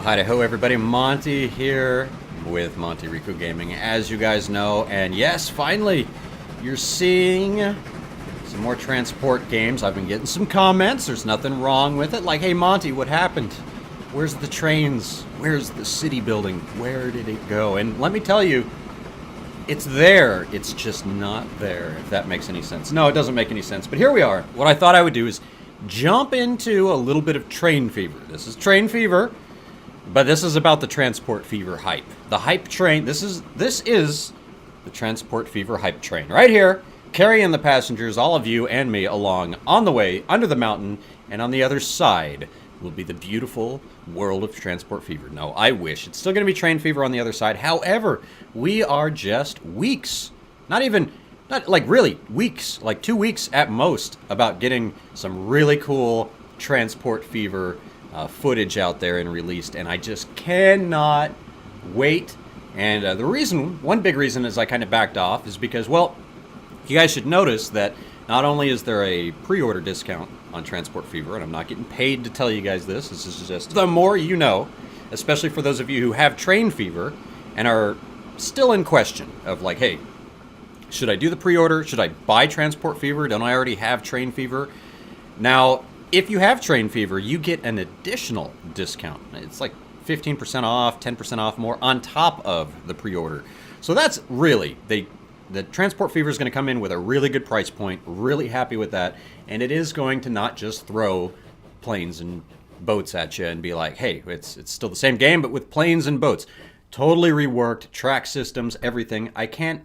Hi-ho everybody, Monte here with Monte Rico Gaming, as you guys know, and yes, finally, you're seeing some more transport games. I've been getting some comments, there's nothing wrong with it, like, hey Monte, what happened? Where's the trains? Where's the city building? Where did it go? And let me tell you, it's there, it's just not there, if that makes any sense. No, it doesn't make any sense, but here we are. What I thought I would do is jump into a little bit of train fever. This is train fever. But this is about the transport fever hype. The hype train, this is the transport fever hype train. Right here, carrying the passengers, all of you and me, along on the way under the mountain, and on the other side will be the beautiful world of transport fever. No, I wish. It's still going to be train fever on the other side. However, we are just weeks, not really weeks, like 2 weeks at most, about getting some really cool transport fever footage out there and released, and I just cannot wait. And one big reason is I kind of backed off is because, well, you guys should notice that not only is there a pre-order discount on Transport Fever, and I'm not getting paid to tell you guys this is just the more you know, especially for those of you who have Train Fever and are still in question of like, hey, should I do the pre-order? Should I buy Transport Fever? Don't I already have Train Fever? Now, if you have Train Fever, you get an additional discount. It's like 15% off, 10% off more on top of the pre-order. So that's really, the Transport Fever is going to come in with a really good price point, really happy with that, and it is going to not just throw planes and boats at you and be like, hey, it's still the same game, but with planes and boats. Totally reworked, track systems, everything. I can't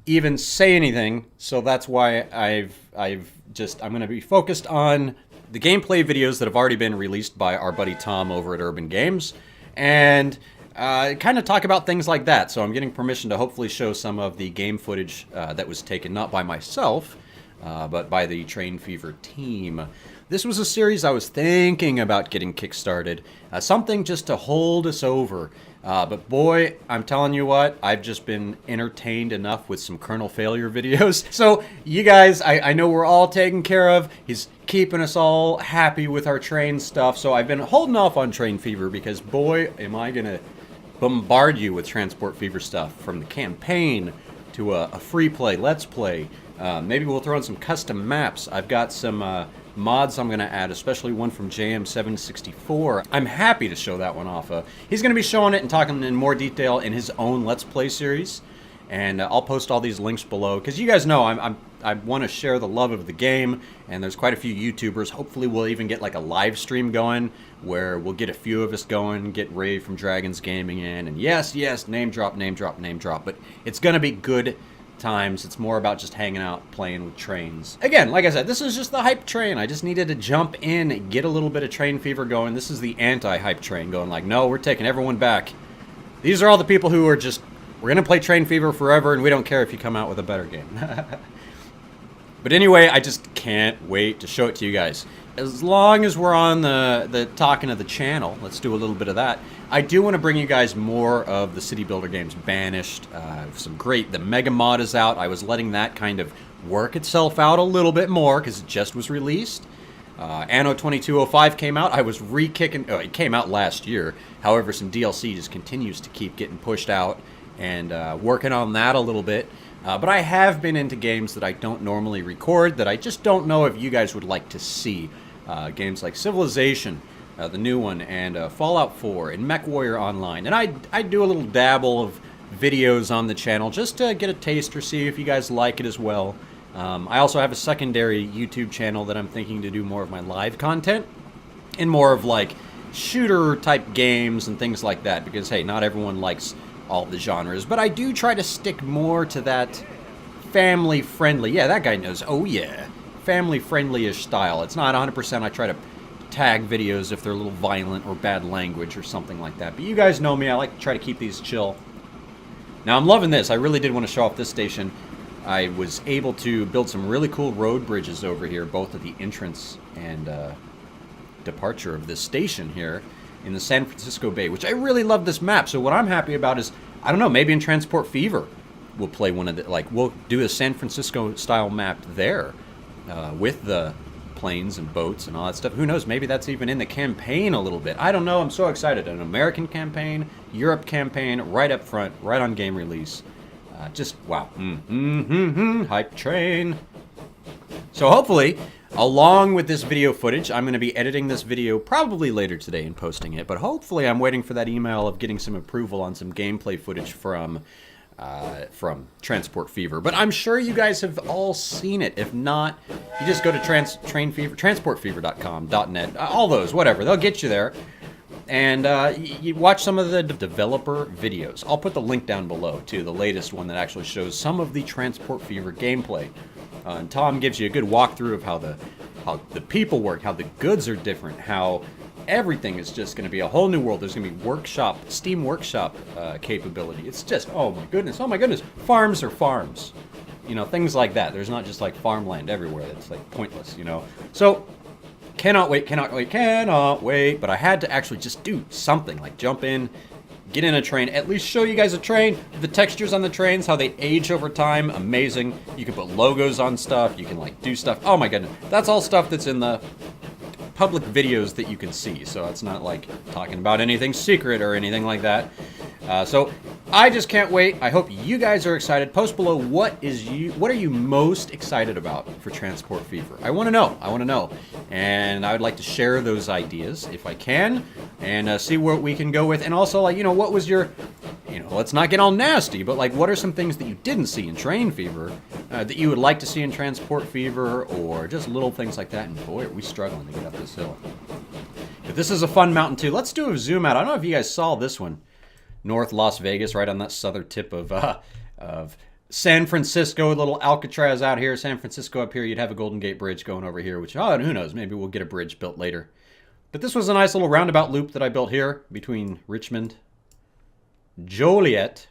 even say anything, so that's why I'm going to be focused on the gameplay videos that have already been released by our buddy Tom over at Urban Games, and kind of talk about things like that. So I'm getting permission to hopefully show some of the game footage that was taken not by myself, but by the Train Fever team. This was a series I was thinking about getting kickstarted, something just to hold us over. But boy, I'm telling you what, I've just been entertained enough with some kernel failure videos. So you guys, I know we're all taken care of. He's keeping us all happy with our train stuff. So I've been holding off on Train Fever because boy, am I going to bombard you with Transport Fever stuff, from the campaign to a free play, let's play. Maybe we'll throw in some custom maps. I've got some mods I'm going to add, especially one from JM764. I'm happy to show that one off. He's going to be showing it and talking in more detail in his own Let's Play series. And I'll post all these links below, because you guys know I want to share the love of the game, and there's quite a few YouTubers. Hopefully we'll even get like a live stream going, where we'll get a few of us going, get Ray from Dragons Gaming in, and yes, name drop, but it's going to be good times. It's more about just hanging out, playing with trains. Again, like I said, this is just the hype train. I just needed to jump in, get a little bit of Train Fever going. This is the anti-hype train going like, no, we're taking everyone back. These are all the people who are just, we're going to play Train Fever forever, and we don't care if you come out with a better game. But anyway, I just can't wait to show it to you guys. As long as we're on the talking of the channel, let's do a little bit of that. I do want to bring you guys more of the City Builder games. Banished, the Mega Mod is out. I was letting that kind of work itself out a little bit more because it just was released. Anno 2205 came out. I was re-kicking, it came out last year. However, some DLC just continues to keep getting pushed out, and working on that a little bit. But I have been into games that I don't normally record, that I just don't know if you guys would like to see. Games like Civilization, the new one, and Fallout 4, and MechWarrior Online. And I do a little dabble of videos on the channel just to get a taste or see if you guys like it as well. I also have a secondary YouTube channel that I'm thinking to do more of my live content, and more of like shooter type games and things like that, because hey, not everyone likes all the genres, but I do try to stick more to that family-friendly, yeah, that guy knows, oh yeah, family-friendly-ish style. It's not 100%, I try to tag videos if they're a little violent or bad language or something like that, but you guys know me, I like to try to keep these chill. Now I'm loving this. I really did want to show off this station. I was able to build some really cool road bridges over here, both at the entrance and departure of this station here in the San Francisco Bay, which I really love this map. So what I'm happy about is, I don't know, maybe in Transport Fever we'll play one of the, like, we'll do a San Francisco style map there with the planes and boats and all that stuff. Who knows? Maybe that's even in the campaign a little bit. I don't know. I'm so excited. An American campaign, Europe campaign, right up front, right on game release. Just wow. Hype train. So hopefully, along with this video footage, I'm going to be editing this video probably later today and posting it. But hopefully, I'm waiting for that email of getting some approval on some gameplay footage from Transport Fever. But I'm sure you guys have all seen it. If not, you just go to transportfever.com.net, all those, whatever. They'll get you there. And you watch some of the developer videos. I'll put the link down below to the latest one that actually shows some of the Transport Fever gameplay. And Tom gives you a good walkthrough of how the people work, how the goods are different, how everything is just going to be a whole new world. There's going to be Steam Workshop capability. It's just, oh my goodness. Farms are farms. You know, things like that. There's not just like farmland everywhere that's like pointless, you know. So, cannot wait. But I had to actually just do something, like jump in, get in a train, at least show you guys a train, the textures on the trains, how they age over time, amazing. You can put logos on stuff, you can like do stuff. Oh my goodness. That's all stuff that's in the public videos that you can see, so it's not like talking about anything secret or anything like that. So I just can't wait. I hope you guys are excited. Post below what are you most excited about for Transport Fever. I want to know, and I would like to share those ideas if I can, and see what we can go with. And also, like, you know, what was your, you know, let's not get all nasty, but like, what are some things that you didn't see in Train Fever that you would like to see in Transport Fever, or just little things like that? And boy, are we struggling to get up this hill. But this is a fun mountain too. Let's do a zoom out. I don't know if you guys saw this one. North Las Vegas, right on that southern tip of San Francisco. A little Alcatraz out here. San Francisco up here. You'd have a Golden Gate Bridge going over here, which, oh, who knows? Maybe we'll get a bridge built later. But this was a nice little roundabout loop that I built here between Richmond, Joliet,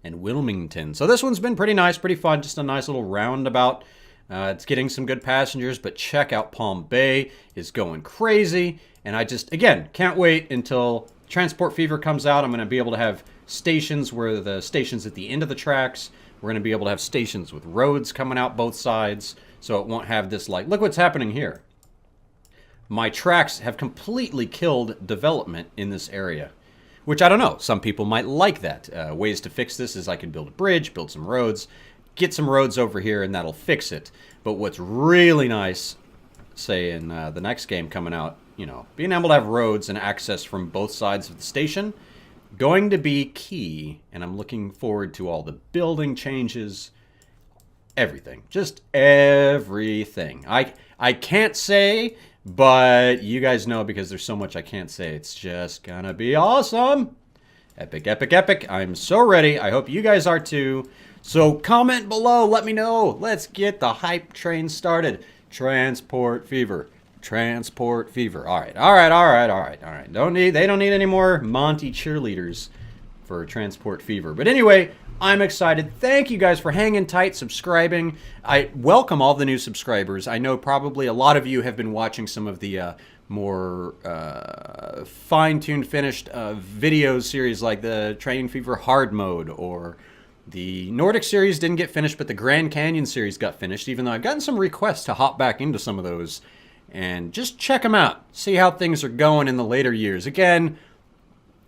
and Wilmington. So this one's been pretty nice, pretty fun. Just a nice little roundabout. It's getting some good passengers, but check out Palm Bay. It's going crazy. And I just, again, can't wait until Transport Fever comes out. I'm going to be able to have stations where the stations at the end of the tracks. We're going to be able to have stations with roads coming out both sides. So it won't have this, like, look what's happening here. My tracks have completely killed development in this area. Which I don't know. Some people might like that. Ways to fix this is I can build a bridge, build some roads, get some roads over here, and that'll fix it. But what's really nice, say in the next game coming out, you know, being able to have roads and access from both sides of the station, going to be key. And I'm looking forward to all the building changes, everything, just everything. I can't say, but you guys know because there's so much I can't say. It's just gonna be awesome. Epic, epic, epic. I'm so ready. I hope you guys are too. So comment below, let me know. Let's get the hype train started. Transport Fever. Transport Fever. All right. They don't need any more Monte cheerleaders for Transport Fever. But anyway, I'm excited. Thank you guys for hanging tight, subscribing. I welcome all the new subscribers. I know probably a lot of you have been watching some of the more fine-tuned, finished video series like the Train Fever Hard Mode, or the Nordic series didn't get finished, but the Grand Canyon series got finished, even though I've gotten some requests to hop back into some of those. And just check them out. See how things are going in the later years. Again,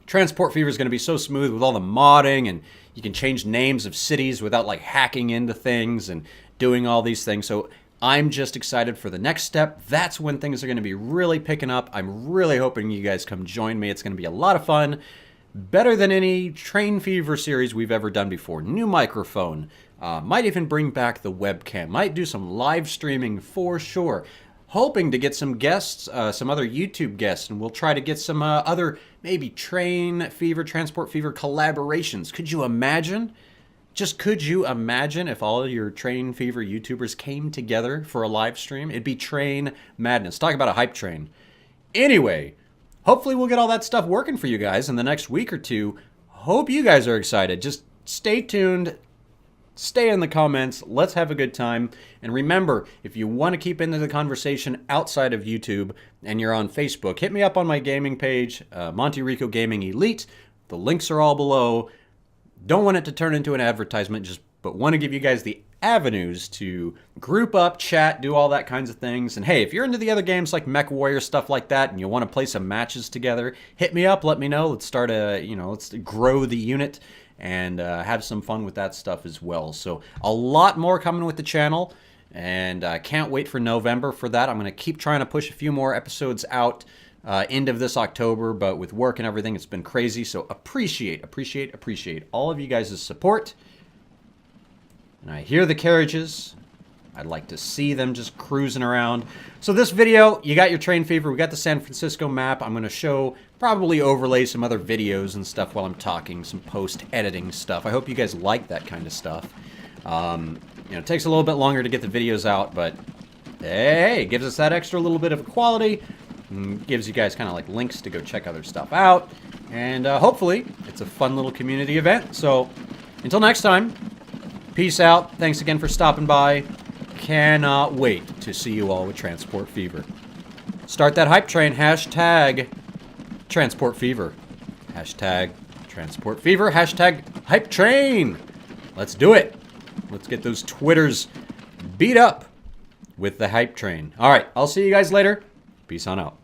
Transport Fever is going to be so smooth with all the modding, and you can change names of cities without like hacking into things and doing all these things. So I'm just excited for the next step. That's when things are going to be really picking up. I'm really hoping you guys come join me. It's going to be a lot of fun. Better than any Train Fever series we've ever done before. New microphone. Might even bring back the webcam. Might do some live streaming for sure. Hoping to get some guests, some other YouTube guests, and we'll try to get some other maybe Train Fever, Transport Fever collaborations. Could you imagine? Just could you imagine if all your Train Fever YouTubers came together for a live stream? It'd be train madness. Talk about a hype train. Anyway, hopefully we'll get all that stuff working for you guys in the next week or two. Hope you guys are excited. Just stay tuned. Stay in the comments. Let's have a good time. And remember, if you want to keep into the conversation outside of YouTube and you're on Facebook, hit me up on my gaming page, Monte Rico Gaming Elite. The links are all below. Don't want it to turn into an advertisement. Just but want to give you guys the avenues to group up, chat, do all that kinds of things. And hey, if you're into the other games like Mech Warrior, stuff like that, and you want to play some matches together, hit me up, let me know. Let's start let's grow the unit and have some fun with that stuff as well. So a lot more coming with the channel, and I can't wait for November for that. I'm going to keep trying to push a few more episodes out end of this October, but with work and everything, it's been crazy. So appreciate all of you guys' support. And I hear the carriages. I'd like to see them just cruising around. So this video, you got your train fever. We got the San Francisco map. I'm going to show, probably overlay some other videos and stuff while I'm talking, some post-editing stuff. I hope you guys like that kind of stuff. It takes a little bit longer to get the videos out, but hey, it gives us that extra little bit of quality. Gives you guys kind of like links to go check other stuff out. And hopefully, it's a fun little community event. So until next time, peace out. Thanks again for stopping by. Cannot wait to see you all with Transport Fever. Start that hype train. Hashtag Transport Fever. Hashtag Transport Fever. Hashtag hype train. Let's do it. Let's get those Twitters beat up with the hype train. All right. I'll see you guys later. Peace on out.